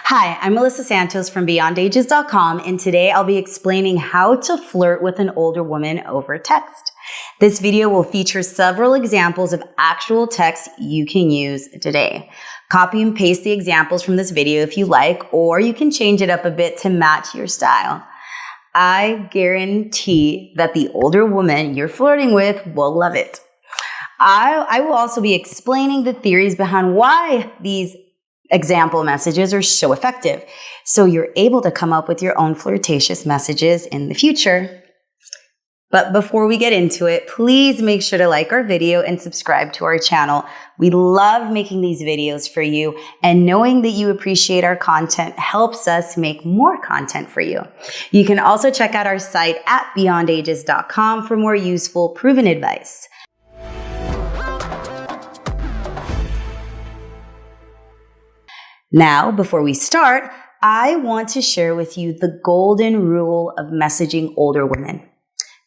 Hi, I'm Melissa Santos from BeyondAges.com, and today I'll be explaining how to flirt with an older woman over text. This video will feature several examples of actual text you can use today. Copy and paste the examples from this video if you like, or you can change it up a bit to match your style. I guarantee that the older woman you're flirting with will love it. I will also be explaining the theories behind why these example messages are so effective, so you're able to come up with your own flirtatious messages in the future. But before we get into it, please make sure to like our video and subscribe to our channel. We love making these videos for you, and knowing that you appreciate our content helps us make more content for you. You can also check out our site at beyondages.com for more useful, proven advice. Now, before we start, I want to share with you the golden rule of messaging older women.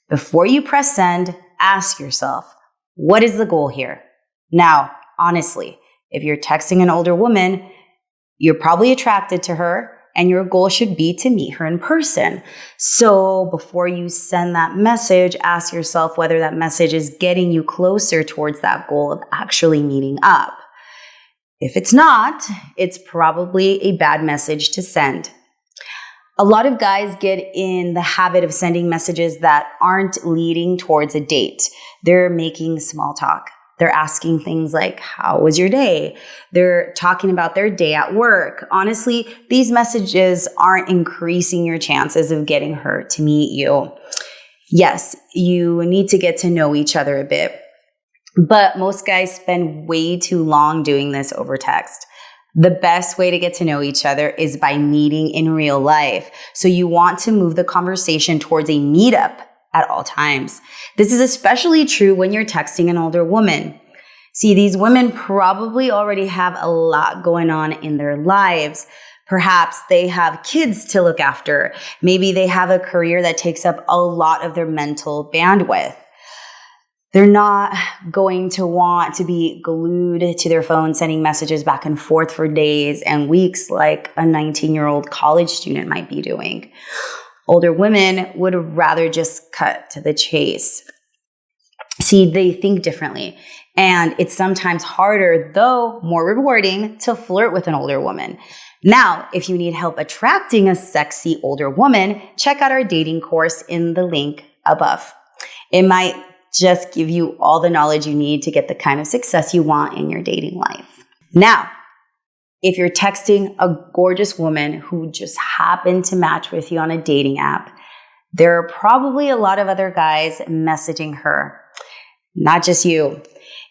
Before you press send, ask yourself, what is the goal here? Now, honestly, if you're texting an older woman, you're probably attracted to her, and your goal should be to meet her in person. So before you send that message, ask yourself whether that message is getting you closer towards that goal of actually meeting up. If it's not, it's probably a bad message to send. A lot of guys get in the habit of sending messages that aren't leading towards a date. They're making small talk. They're asking things like, how was your day? They're talking about their day at work. Honestly, these messages aren't increasing your chances of getting her to meet you. Yes, you need to get to know each other a bit. But most guys spend way too long doing this over text. The best way to get to know each other is by meeting in real life. So you want to move the conversation towards a meetup at all times. This is especially true when you're texting an older woman. See, these women probably already have a lot going on in their lives. Perhaps they have kids to look after. Maybe they have a career that takes up a lot of their mental bandwidth. They're not going to want to be glued to their phone, sending messages back and forth for days and weeks like a 19-year-old college student might be doing. Older women would rather just cut to the chase. See, they think differently, and it's sometimes harder, though more rewarding, to flirt with an older woman. Now, if you need help attracting a sexy older woman, check out our dating course in the link above. It might just give you all the knowledge you need to get the kind of success you want in your dating life. Now, if you're texting a gorgeous woman who just happened to match with you on a dating app, there are probably a lot of other guys messaging her, not just you.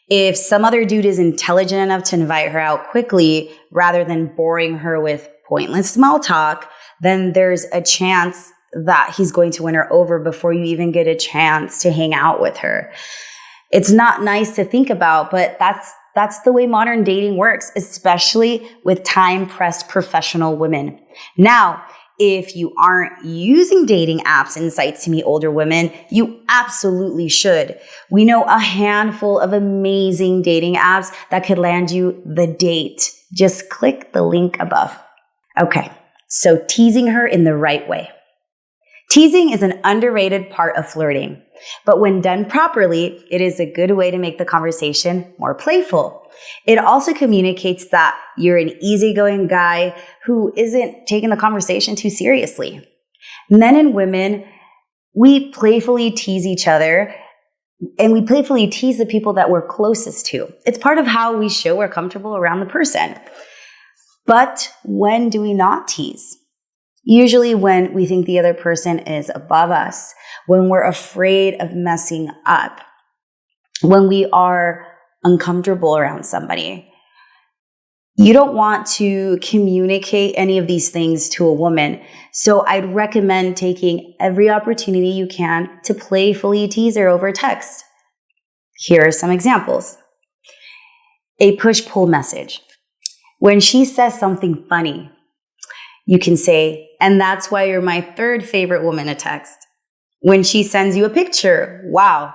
If some other dude is intelligent enough to invite her out quickly rather than boring her with pointless small talk, then there's a chance that he's going to win her over before you even get a chance to hang out with her. It's not nice to think about, but that's the way modern dating works, especially with time-pressed professional women. Now, if you aren't using dating apps and sites to meet older women, you absolutely should. We know a handful of amazing dating apps that could land you the date. Just click the link above. Okay, so teasing her in the right way. Teasing is an underrated part of flirting, but when done properly, it is a good way to make the conversation more playful. It also communicates that you're an easygoing guy who isn't taking the conversation too seriously. Men and women, we playfully tease each other, and we playfully tease the people that we're closest to. It's part of how we show we're comfortable around the person. But when do we not tease? Usually when we think the other person is above us, when we're afraid of messing up, when we are uncomfortable around somebody. You don't want to communicate any of these things to a woman, so I'd recommend taking every opportunity you can to playfully tease her over text. Here are some examples. A push-pull message. When she says something funny, you can say, and that's why you're my third favorite woman to text. When she sends you a picture, wow,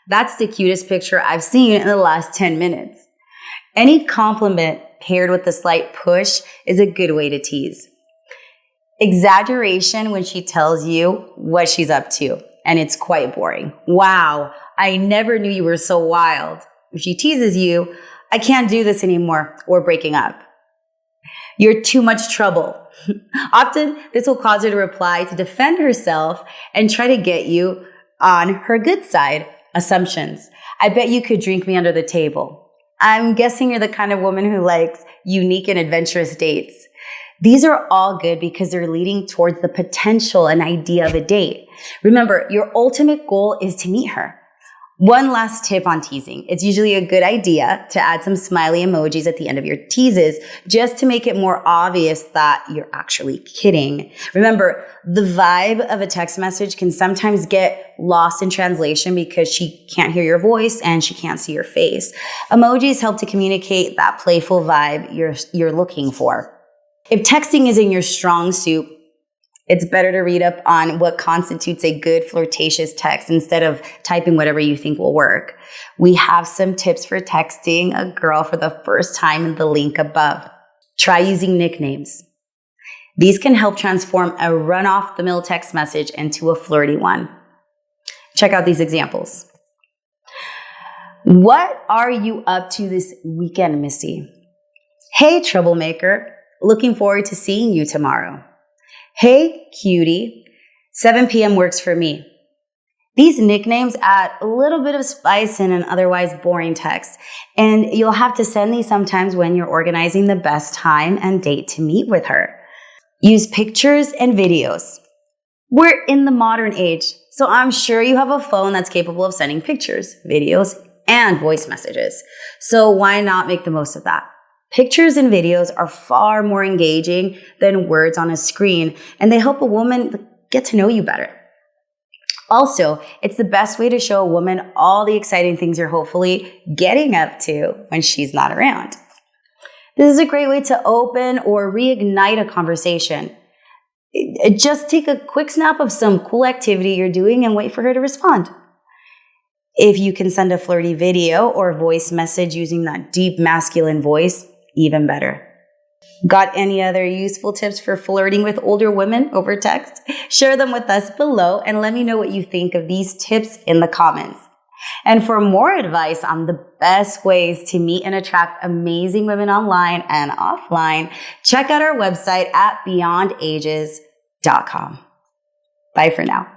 that's the cutest picture I've seen in the last 10 minutes. Any compliment paired with a slight push is a good way to tease. Exaggeration when she tells you what she's up to, and it's quite boring. Wow, I never knew you were so wild. If she teases you, I can't do this anymore, we're breaking up. You're too much trouble. Often, this will cause her to reply to defend herself and try to get you on her good side. Assumptions. I bet you could drink me under the table. I'm guessing you're the kind of woman who likes unique and adventurous dates. These are all good because they're leading towards the potential and idea of a date. Remember, your ultimate goal is to meet her. One last tip on teasing. It's usually a good idea to add some smiley emojis at the end of your teases just to make it more obvious that you're actually kidding. Remember, the vibe of a text message can sometimes get lost in translation because she can't hear your voice and she can't see your face. Emojis help to communicate that playful vibe you're looking for. If texting isn't your strong suit, it's better to read up on what constitutes a good flirtatious text instead of typing whatever you think will work. We have some tips for texting a girl for the first time in the link above. Try using nicknames. These can help transform a run-off-the-mill text message into a flirty one. Check out these examples. What are you up to this weekend, Missy? Hey, troublemaker. Looking forward to seeing you tomorrow. Hey, cutie, 7 p.m. works for me. These nicknames add a little bit of spice in an otherwise boring text, and you'll have to send these sometimes when you're organizing the best time and date to meet with her. Use pictures and videos. We're in the modern age, so I'm sure you have a phone that's capable of sending pictures, videos, and voice messages. So why not make the most of that? Pictures and videos are far more engaging than words on a screen, and they help a woman get to know you better. Also, it's the best way to show a woman all the exciting things you're hopefully getting up to when she's not around. This is a great way to open or reignite a conversation. Just take a quick snap of some cool activity you're doing and wait for her to respond. If you can send a flirty video or voice message using that deep masculine voice, even better. Got any other useful tips for flirting with older women over text? Share them with us below and let me know what you think of these tips in the comments. And for more advice on the best ways to meet and attract amazing women online and offline, check out our website at beyondages.com. Bye for now.